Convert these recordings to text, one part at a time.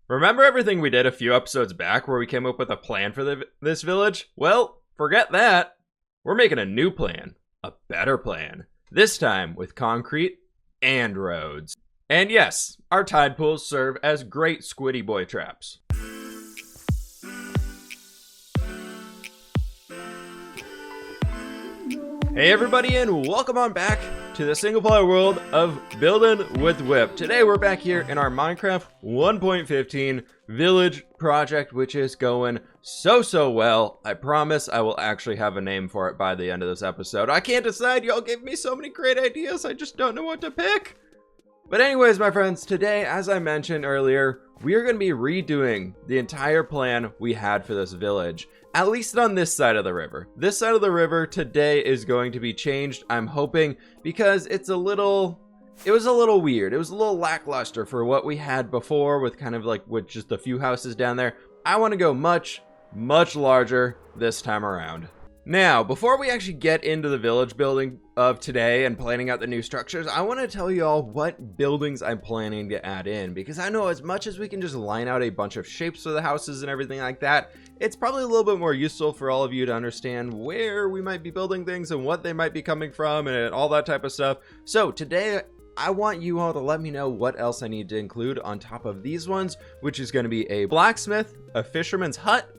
Remember everything we did a few episodes back where we came up with a plan for this village? Well, forget that. We're making a new plan. A better plan. This time with concrete and roads. And yes, our tide pools serve as great squiddy boy traps. Hey everybody, and welcome on back to the single player world of Building with Whip. Today we're back here in our Minecraft 1.15 village project, which is going so well. I promise I will actually have a name for it by the end of this episode. I can't decide. Y'all gave me so many great ideas. I just don't know what to pick. But anyways, my friends, today, as I mentioned earlier, we are going to be redoing the entire plan we had for this village. At least on this side of the river. This side of the river today is going to be changed, I'm hoping, because it was a little weird. It was a little lackluster for what we had before with kind of like with just a few houses down there. I want to go much larger this time around. Now, before we actually get into the village building of today and planning out the new structures, I want to tell you all what buildings I'm planning to add in, because I know as much as we can just line out a bunch of shapes for the houses and everything like that, it's probably a little bit more useful for all of you to understand where we might be building things and what they might be coming from and all that type of stuff. So today, I want you all to let me know what else I need to include on top of these ones, which is going to be a blacksmith, a fisherman's hut,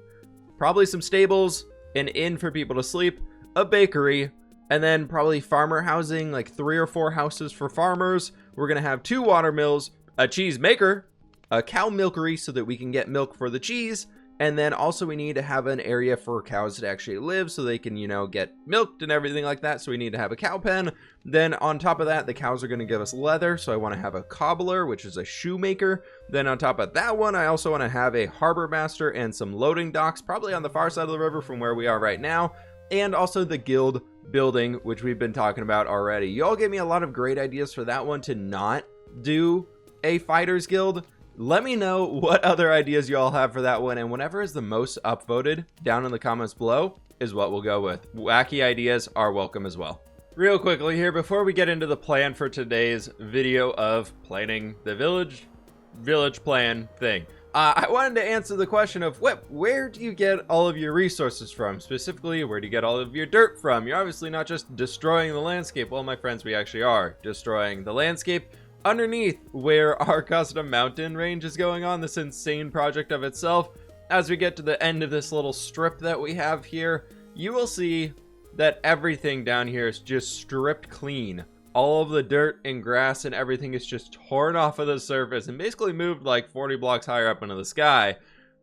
probably some stables, an inn for people to sleep, a bakery, and then probably farmer housing, like 3 or 4 houses for farmers. We're going to have 2 water mills, a cheese maker, a cow milkery so that we can get milk for the cheese, and then also we need to have an area for cows to actually live so they can, get milked and everything like that. So we need to have a cow pen. Then on top of that, the cows are going to give us leather. So I want to have a cobbler, which is a shoemaker. Then on top of that one, I also want to have a harbor master and some loading docks, probably on the far side of the river from where we are right now. And also the guild building, which we've been talking about already. You all gave me a lot of great ideas for that one to not do a fighters guild. Let me know what other ideas you all have for that one, and whatever is the most upvoted down in the comments below is what we'll go with. Wacky ideas are welcome as well. Real quickly here, before we get into the plan for today's video of planning the village plan thing, I wanted to answer the question of, where do you get all of your resources from? Specifically, where do you get all of your dirt from? You're obviously not just destroying the landscape. Well, my friends, we actually are destroying the landscape underneath where our custom mountain range is going on, this insane project of itself. As we get to the end of this little strip that we have here, you will see that everything down here is just stripped clean. All of the dirt and grass and everything is just torn off of the surface and basically moved like 40 blocks higher up into the sky.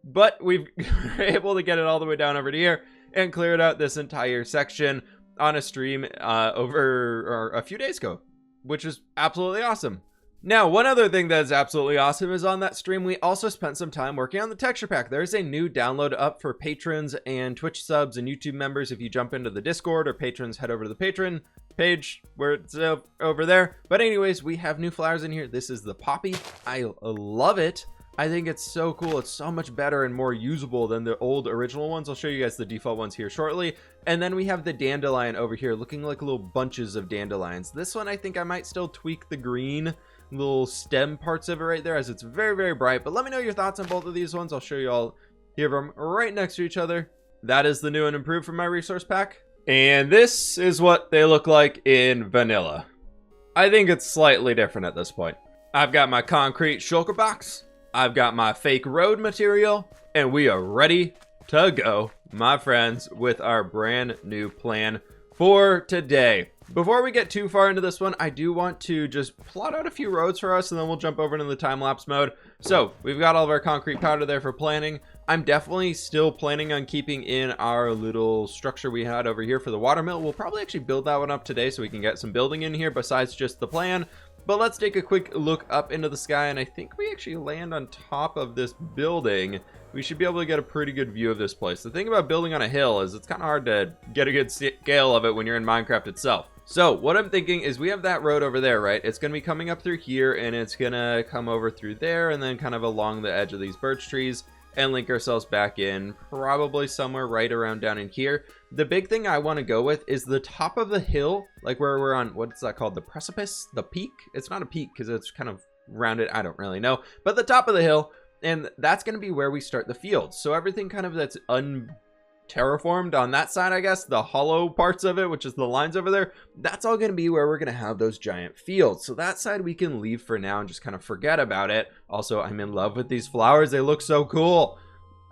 But we've been able to get it all the way down over to here and cleared out this entire section on a stream over a few days ago, which is absolutely awesome. Now, one other thing that is absolutely awesome is on that stream, we also spent some time working on the texture pack. There's a new download up for patrons and Twitch subs and YouTube members. If you jump into the Discord, or patrons, head over to the Patreon page where it's over there. But anyways, we have new flowers in here. This is the poppy. I love it. I think it's so cool. It's so much better and more usable than the old original ones. I'll show you guys the default ones here shortly. And then we have the dandelion over here looking like little bunches of dandelions. This one, I think I might still tweak the green little stem parts of it right there, as it's very bright. But let me know your thoughts on both of these ones. I'll show you all here them right next to each other. That is the new and improved from my resource pack. And this is what they look like in vanilla. I think it's slightly different at this point. I've got my concrete shulker box. I've got my fake road material, and we are ready to go, my friends, with our brand new plan for today. Before we get too far into this one, I do want to just plot out a few roads for us, and then we'll jump over into the time-lapse mode. So we've got all of our concrete powder there for planning. I'm definitely still planning on keeping in our little structure we had over here for the water mill. We'll probably actually build that one up today so we can get some building in here besides just the plan. But let's take a quick look up into the sky, and I think we actually land on top of this building. We should be able to get a pretty good view of this place. The thing about building on a hill is it's kind of hard to get a good scale of it when you're in Minecraft itself. So what I'm thinking is we have that road over there, right? It's going to be coming up through here, and it's going to come over through there and then kind of along the edge of these birch trees and link ourselves back in probably somewhere right around down in here. The big thing I want to go with is the top of the hill, like where we're on, what's that called? The precipice? The peak? It's not a peak because it's kind of rounded. I don't really know. But the top of the hill, and that's going to be where we start the fields. So everything kind of that's terraformed on that side, I guess, the hollow parts of it, which is the lines over there, that's all going to be where we're going to have those giant fields. So that side we can leave for now and just kind of forget about it. Also, I'm in love with these flowers. They look so cool.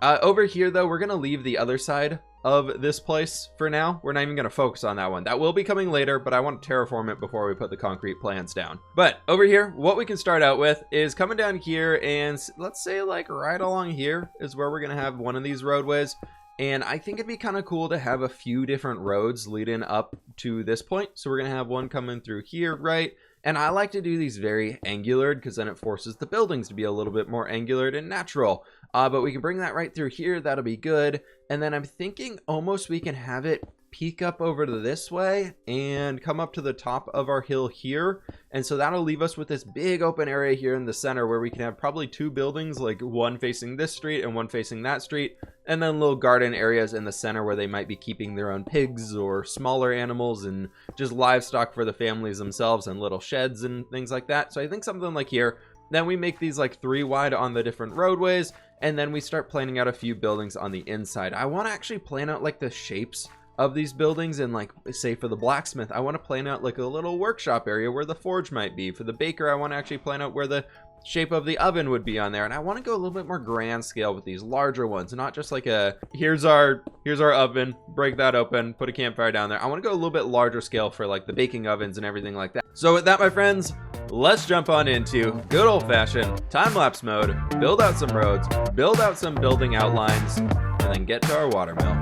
Over here, though, we're going to leave the other side of this place for now. We're not even going to focus on that one. That will be coming later, but I want to terraform it before we put the concrete plans down. But over here, what we can start out with is coming down here, and let's say like right along here is where we're going to have one of these roadways. And I think it'd be kind of cool to have a few different roads leading up to this point. So we're going to have one coming through here, right? And I like to do these very angular because then it forces the buildings to be a little bit more angular and natural. But we can bring that right through here. That'll be good. And then I'm thinking almost we can have it peek up over to this way and come up to the top of our hill here. And so that'll leave us with this big open area here in the center where we can have probably two buildings, like one facing this street and one facing that street, and then little garden areas in the center where they might be keeping their own pigs or smaller animals and just livestock for the families themselves, and little sheds and things like that. So I think something like here. Then we make these like 3 wide on the different roadways, and then we start planning out a few buildings on the inside. I want to actually plan out like the shapes of these buildings, and like say for the blacksmith, I want to plan out like a little workshop area where the forge might be. For the baker, I want to actually plan out where the shape of the oven would be on there. And I want to go a little bit more grand scale with these larger ones, not just like a here's our oven, break that open, put a campfire down there. I want to go a little bit larger scale for like the baking ovens and everything like that. So with that, my friends, let's jump on into good old-fashioned time-lapse mode, build out some roads, build out some building outlines, and then get to our watermill.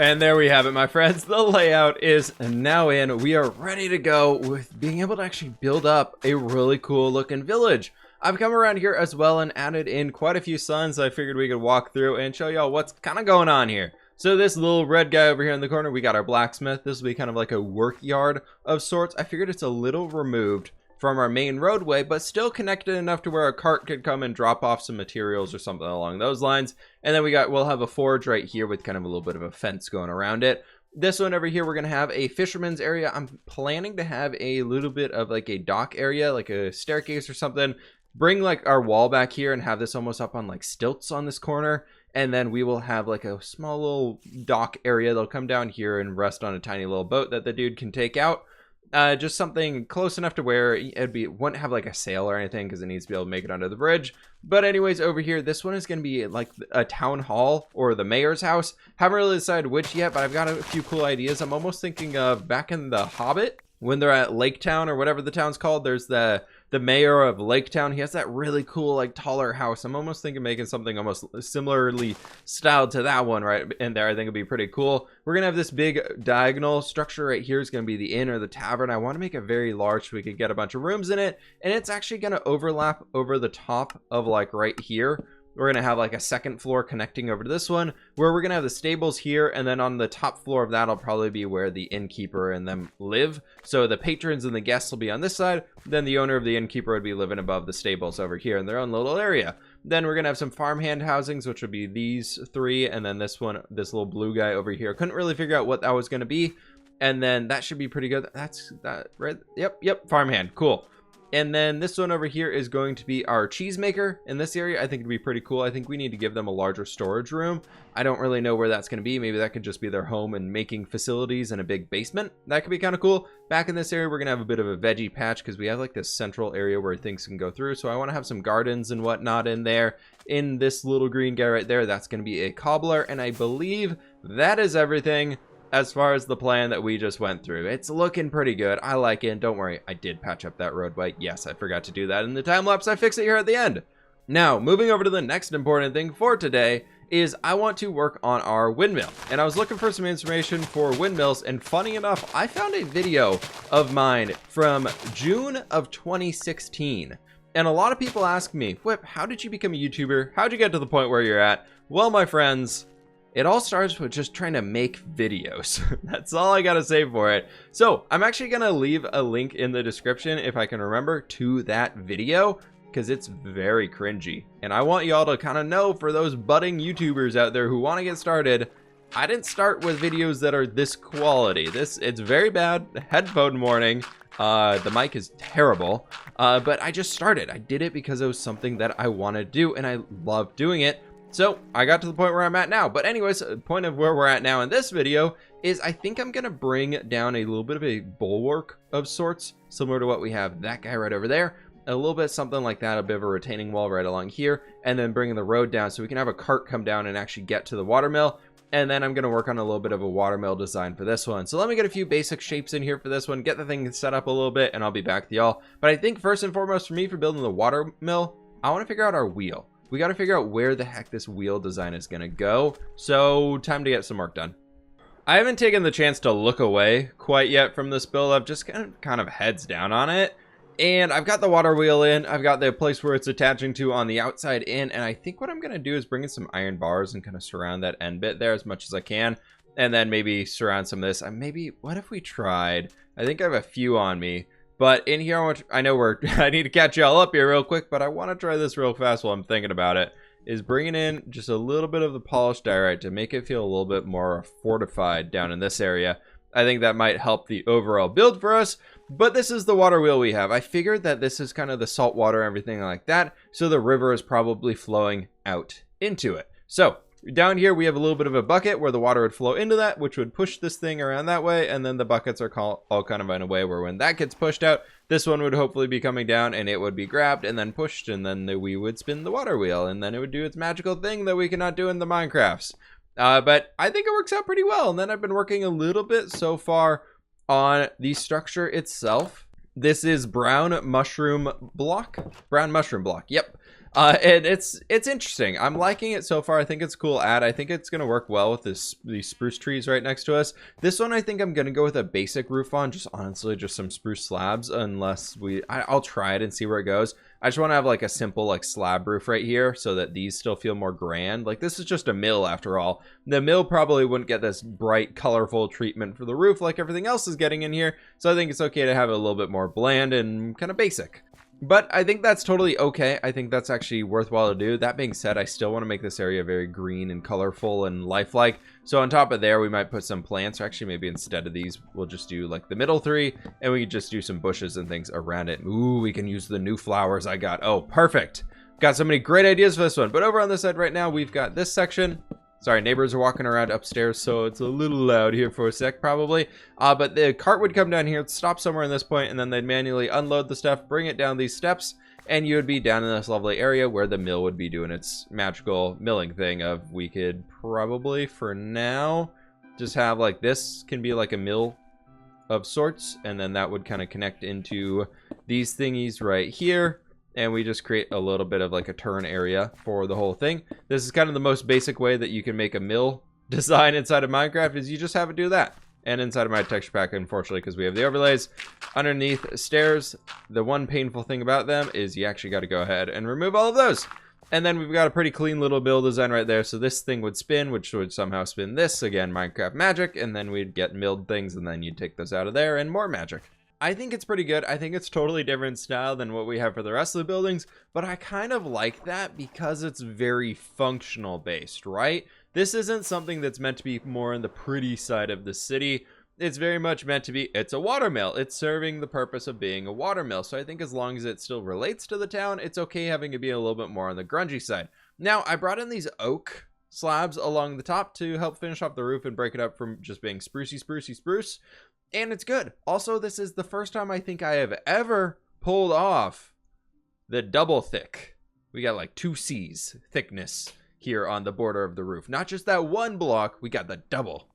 And there we have it, my friends. The layout is now in. We are ready to go with being able to actually build up a really cool looking village. I've come around here as well and added in quite a few signs I figured we could walk through and show y'all what's kind of going on here. So this little red guy over here in the corner, we got our blacksmith. This will be kind of like a work yard of sorts. I figured it's a little removed from our main roadway, but still connected enough to where a cart could come and drop off some materials or something along those lines. And then we'll have a forge right here with kind of a little bit of a fence going around it. This one over here, we're going to have a fisherman's area. I'm planning to have a little bit of like a dock area, like a staircase or something. Bring like our wall back here and have this almost up on like stilts on this corner. And then we will have like a small little dock area. They'll come down here and rest on a tiny little boat that the dude can take out. Just something close enough to where it wouldn't have like a sail or anything because it needs to be able to make it under the bridge. But anyways, over here, this one is going to be like a town hall or the mayor's house. Haven't really decided which yet, but I've got a few cool ideas. I'm almost thinking of back in The Hobbit when they're at Lake Town or whatever the town's called. There's the mayor of Lake Town. He has that really cool like taller house. I'm almost thinking making something almost similarly styled to that one right in there. I think it'd be pretty cool. We're gonna have this big diagonal structure right here. Is gonna be the inn or the tavern. I want to make it very large so we could get a bunch of rooms in it, and it's actually gonna overlap over the top of like right here. We're going to have like a second floor connecting over to this one where we're going to have the stables here. And then on the top floor of that will probably be where the innkeeper and them live. So the patrons and the guests will be on this side. Then the owner of the innkeeper would be living above the stables over here in their own little area. Then we're gonna have some farmhand housings, which would be these three, and then this one, this little blue guy over here. Couldn't really figure out what that was gonna be, and then that should be pretty good. That's that, right? Yep, farmhand, cool. And then this one over here is going to be our cheesemaker in this area. I think it'd be pretty cool. I think we need to give them a larger storage room. I don't really know where that's going to be. Maybe that could just be their home and making facilities in a big basement. That could be kind of cool. Back in this area, we're going to have a bit of a veggie patch because we have like this central area where things can go through. So I want to have some gardens and whatnot in there. In this little green guy right there, that's going to be a cobbler. And I believe that is everything as far as the plan that we just went through. It's looking pretty good. I like it. Don't worry, I did patch up that roadway. Yes, I forgot to do that in the time lapse. I fixed it here at the end. Now, moving over to the next important thing for today is I want to work on our windmill. And I was looking for some information for windmills, and funny enough, I found a video of mine from June of 2016. And a lot of people ask me, fWhip, how did you become a YouTuber? How'd you get to the point where you're at? Well, my friends, it all starts with just trying to make videos. That's all I gotta say for it. So I'm actually gonna leave a link in the description, if I can remember, to that video, because it's very cringy. And I want y'all to kind of know, for those budding YouTubers out there who want to get started, I didn't start with videos that are this quality. It's very bad. Headphone warning. The mic is terrible. But I just started. I did it because it was something that I want to do, and I love doing it. So I got to the point where I'm at now. But anyways, the point of where we're at now in this video is I think I'm going to bring down a little bit of a bulwark of sorts, similar to what we have that guy right over there. A little bit something like that, a bit of a retaining wall right along here, and then bringing the road down so we can have a cart come down and actually get to the watermill. And then I'm going to work on a little bit of a watermill design for this one. So let me get a few basic shapes in here for this one, get the thing set up a little bit, and I'll be back with y'all. But I think first and foremost for me, for building the watermill, I want to figure out our wheel. We got to figure out where the heck this wheel design is going to go. So time to get some work done. I haven't taken the chance to look away quite yet from this build. I've just kind of heads down on it. And I've got the water wheel in. I've got the place where it's attaching to on the outside in. And I think what I'm going to do is bring in some iron bars and kind of surround that end bit there as much as I can. And then maybe surround some of this. Maybe, what if we tried? I think I have a few on me. But in here, I know I need to catch y'all up here real quick, but I want to try this real fast while I'm thinking about it. Is bringing in just a little bit of the polished diorite to make it feel a little bit more fortified down in this area. I think that might help the overall build for us. But this is the water wheel we have. I figured that this is kind of the salt water and everything like that. So the river is probably flowing out into it. So down here, we have a little bit of a bucket where the water would flow into that, which would push this thing around that way. And then the buckets are all kind of in a way where when that gets pushed out, this one would hopefully be coming down and it would be grabbed and then pushed. And then we would spin the water wheel and then it would do its magical thing that we cannot do in the Minecrafts. But I think it works out pretty well. And then I've been working a little bit so far on the structure itself. This is brown mushroom block. Yep. And it's interesting. I'm liking it so far. I think it's a cool ad. I think it's going to work well with these spruce trees right next to us. This one, I think I'm going to go with a basic roof on, just honestly, just some spruce slabs, unless I'll try it and see where it goes. I just want to have like a simple like slab roof right here so that these still feel more grand. Like this is just a mill after all. The mill probably wouldn't get this bright, colorful treatment for the roof like everything else is getting in here. So I think it's okay to have it a little bit more bland and kind of basic. But I think that's totally okay. I think that's actually worthwhile to do. That being said, I still want to make this area very green and colorful and lifelike. So on top of there, we might put some plants, or actually maybe instead of these, we'll just do like the middle three, and we could just do some bushes and things around it. Ooh, we can use the new flowers I got. Oh, perfect. Got so many great ideas for this one. But over on this side right now, we've got this section. Sorry, neighbors are walking around upstairs, so it's a little loud here for a sec, probably. But the cart would come down here, stop somewhere in this point, and then they'd manually unload the stuff, bring it down these steps, and you would be down in this lovely area where the mill would be doing its magical milling thing of we could probably, for now, just have like this can be like a mill of sorts, and then that would kind of connect into these thingies right here. And we just create a little bit of like a turn area for the whole thing. This is kind of the most basic way that you can make a mill design inside of Minecraft, is you just have it do that. And inside of my texture pack, unfortunately, because we have the overlays underneath stairs, the one painful thing about them is you actually got to go ahead and remove all of those. And then we've got a pretty clean little build design right there. So this thing would spin, which would somehow spin this, again, Minecraft magic, and then we'd get milled things, and then you'd take those out of there and more magic. I think it's pretty good. I think it's totally different style than what we have for the rest of the buildings, but I kind of like that because it's very functional based, right? This isn't something that's meant to be more on the pretty side of the city. It's very much meant to be, it's a watermill. It's serving the purpose of being a watermill. So I think as long as it still relates to the town, it's okay having it be a little bit more on the grungy side. Now, I brought in these oak slabs along the top to help finish off the roof and break it up from just being spruce. And it's good. Also, this is the first time I think I have ever pulled off the double thick. We got like 2 C's thickness here on the border of the roof. Not just that one block, we got the double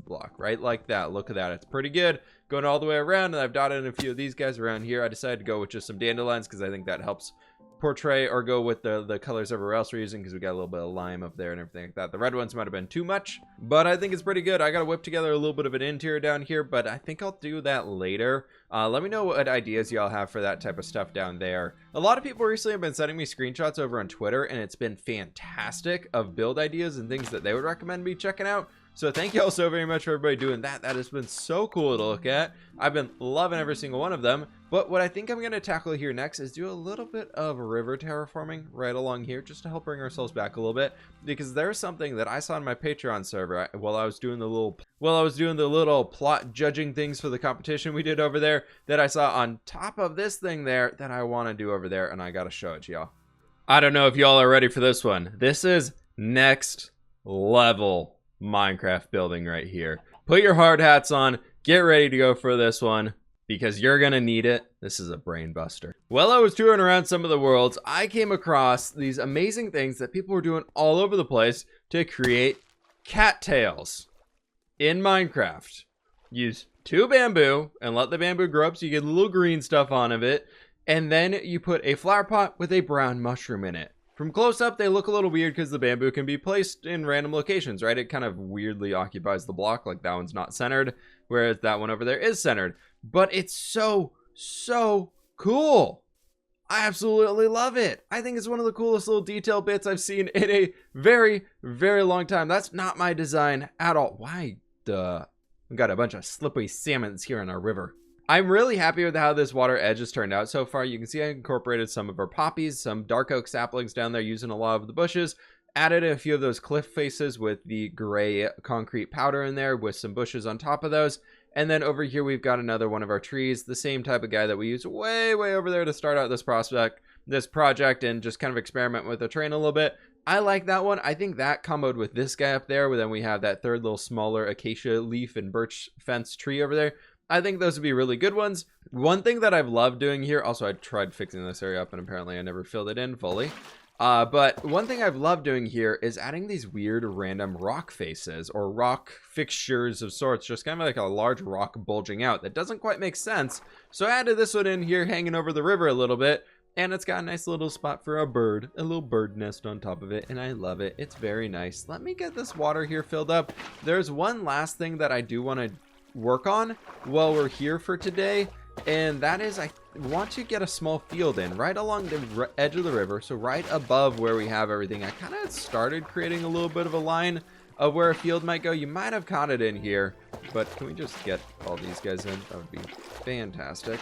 block, right? Like that. Look at that. It's pretty good. Going all the way around, and I've dotted in a few of these guys around here. I decided to go with just some dandelions because I think that helps portray or go with the colors everywhere else we're using, because we got a little bit of lime up there and everything like that. The red ones might have been too much, but I think it's pretty good. I gotta whip together a little bit of an interior down here, but I think I'll do that later. Let me know what ideas y'all have for that type of stuff down there. A lot of people recently have been sending me screenshots over on Twitter, and it's been fantastic of build ideas and things that they would recommend me checking out. So thank you all so very much for everybody doing that. That has been so cool to look at. I've been loving every single one of them. But what I think I'm going to tackle here next is do a little bit of river terraforming right along here, just to help bring ourselves back a little bit. Because there's something that I saw on my Patreon server while I was doing the little plot judging things for the competition we did over there, that I saw on top of this thing there that I want to do over there, and I got to show it to y'all. I don't know if y'all are ready for this one. This is next level Minecraft building right here. Put your hard hats on, get ready to go for this one, because you're gonna need it. This is a brain buster. While I was touring around some of the worlds, I came across these amazing things that people were doing all over the place to create cattails in Minecraft. Use 2 bamboo and let the bamboo grow up so you get a little green stuff on of it, and then you put a flower pot with a brown mushroom in it. From close up, they look a little weird because the bamboo can be placed in random locations, right? It kind of weirdly occupies the block, like that one's not centered, whereas that one over there is centered. But it's so cool. I absolutely love it. I think it's one of the coolest little detail bits I've seen in a very long time. That's not my design at all. Why duh? We've got a bunch of slippery salmons here in our river. I'm really happy with how this water edge has turned out so far. You can see I incorporated some of our poppies, some dark oak saplings down there using a lot of the bushes. Added a few of those cliff faces with the gray concrete powder in there with some bushes on top of those. And then over here we've got another one of our trees, the same type of guy that we used way over there to start out this project and just kind of experiment with the terrain a little bit. I like that one. I think that comboed with this guy up there, where then we have that third little smaller acacia leaf and birch fence tree over there. I think those would be really good ones. One thing that I've loved doing here, also I tried fixing this area up and apparently I never filled it in fully. But one thing I've loved doing here is adding these weird random rock faces or rock fixtures of sorts, just kind of like a large rock bulging out that doesn't quite make sense. So I added this one in here hanging over the river a little bit, and it's got a nice little spot for a bird, a little bird nest on top of it, and I love it. It's very nice. Let me get this water here filled up. There's one last thing that I do want to work on while we're here for today, and that is I want to get a small field in right along the edge of the river, so right above where we have everything. I kind of started creating a little bit of a line of where a field might go. You might have caught it in here, but can we just get all these guys in? That would be fantastic.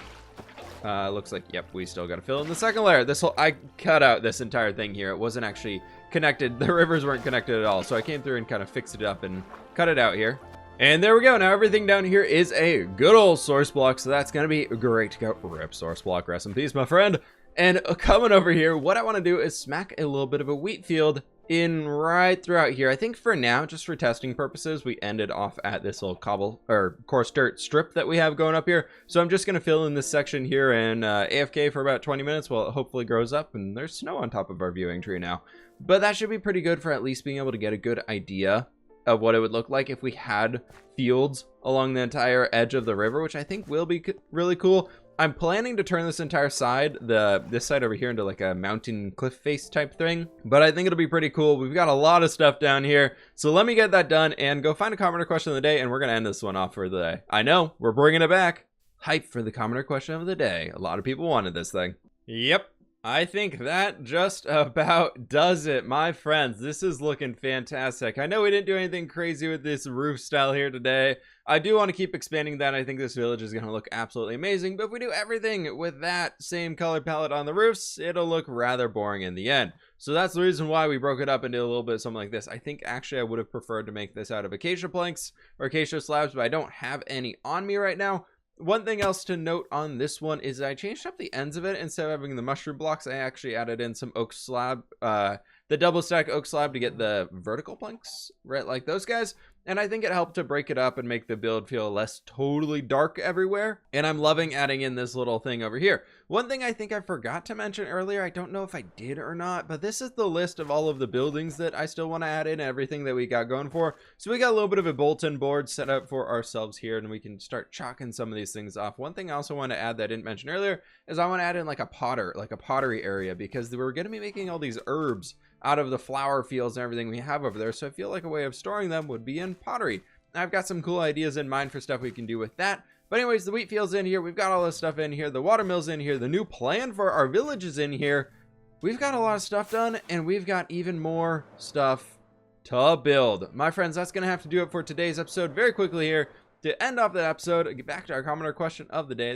Looks like, yep, we still got to fill in the second layer. I cut out this entire thing here. It wasn't actually connected. The rivers weren't connected at all, so I came through and kind of fixed it up and cut it out here. And there we go. Now everything down here is a good old source block, so that's going to be great to go. Rip source block, rest in peace, my friend. And coming over here, what I want to do is smack a little bit of a wheat field in right throughout here. I think for now, just for testing purposes, we ended off at this little cobble or coarse dirt strip that we have going up here. So I'm just going to fill in this section here and AFK for about 20 minutes while it hopefully grows up, and there's snow on top of our viewing tree now. But that should be pretty good for at least being able to get a good idea of what it would look like if we had fields along the entire edge of the river, which I think will be really cool. I'm planning to turn this entire side, this side over here, into like a mountain cliff face type thing, but I think it'll be pretty cool. We've got a lot of stuff down here, so let me get that done and go find a commenter question of the day, and we're gonna end this one off for the day. I know, we're bringing it back. Hype for the commenter question of the day. A lot of people wanted this thing. Yep. I think that just about does it, my friends. This is looking fantastic. I know we didn't do anything crazy with this roof style here today. I do want to keep expanding that. I think this village is going to look absolutely amazing, but if we do everything with that same color palette on the roofs, it'll look rather boring in the end. So that's the reason why we broke it up into a little bit something like this. I think actually I would have preferred to make this out of acacia planks or acacia slabs, but I don't have any on me right now. One thing else to note on this one is I changed up the ends of it. Instead of having the mushroom blocks, I actually added in some oak slab, the double stack oak slab to get the vertical planks, right, like those guys. And I think it helped to break it up and make the build feel less totally dark everywhere. And I'm loving adding in this little thing over here. One thing I think I forgot to mention earlier, I don't know if I did or not, but this is the list of all of the buildings that I still want to add in, everything that we got going for. So we got a little bit of a bulletin board set up for ourselves here, and we can start chalking some of these things off. One thing I also want to add that I didn't mention earlier is I want to add in like a pottery area, because we're going to be making all these herbs out of the flower fields and everything we have over there. So I feel like a way of storing them would be in pottery. I've got some cool ideas in mind for stuff we can do with that. But anyways, the wheat field's in here. We've got all this stuff in here. The watermill's in here. The new plan for our village is in here. We've got a lot of stuff done, and we've got even more stuff to build. My friends, that's going to have to do it for today's episode. Very quickly here, to end off that episode, get back to our commenter question of the day.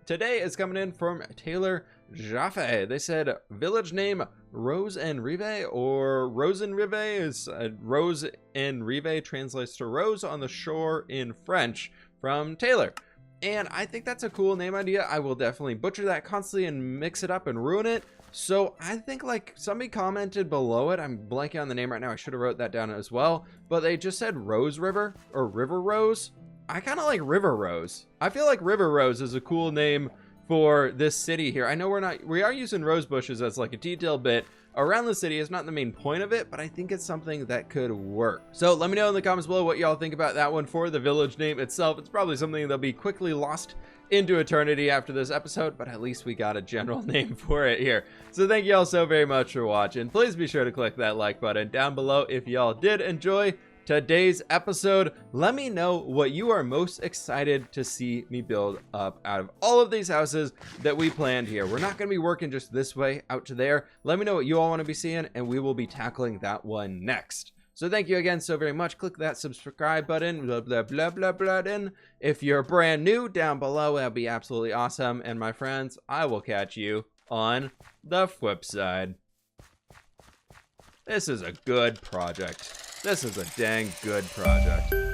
Today is coming in from Taylor Jaffe. They said village name Rose en Rive, or Rose en Rive is Rose en Rive translates to rose on the shore in French, from Taylor. And I think that's a cool name idea. I will definitely butcher that constantly and mix it up and ruin it. So I think like somebody commented below it, I'm blanking on the name right now, I should have wrote that down as well, but they just said Rose River or River Rose. I kind of like River Rose. I feel like River Rose is a cool name for this city here. I know we are using rose bushes as like a detail bit around the city. It's not the main point of it, but I think it's something that could work. So let me know in the comments below what y'all think about that one for the village name itself. It's probably something that'll be quickly lost into eternity after this episode, but at least we got a general name for it here. So thank y'all so very much for watching. Please be sure to click that like button down below if y'all did enjoy today's episode. Let me know what you are most excited to see me build up out of all of these houses that we planned here. We're not going to be working just this way out to there. Let me know what you all want to be seeing, and we will be tackling that one next. So thank you again so very much. Click that subscribe button, blah, blah, blah, blah, blah, blah. If you're brand new, down below, that'd be absolutely awesome. And my friends, I will catch you on the fWhip side. This is a good project. This is a dang good project.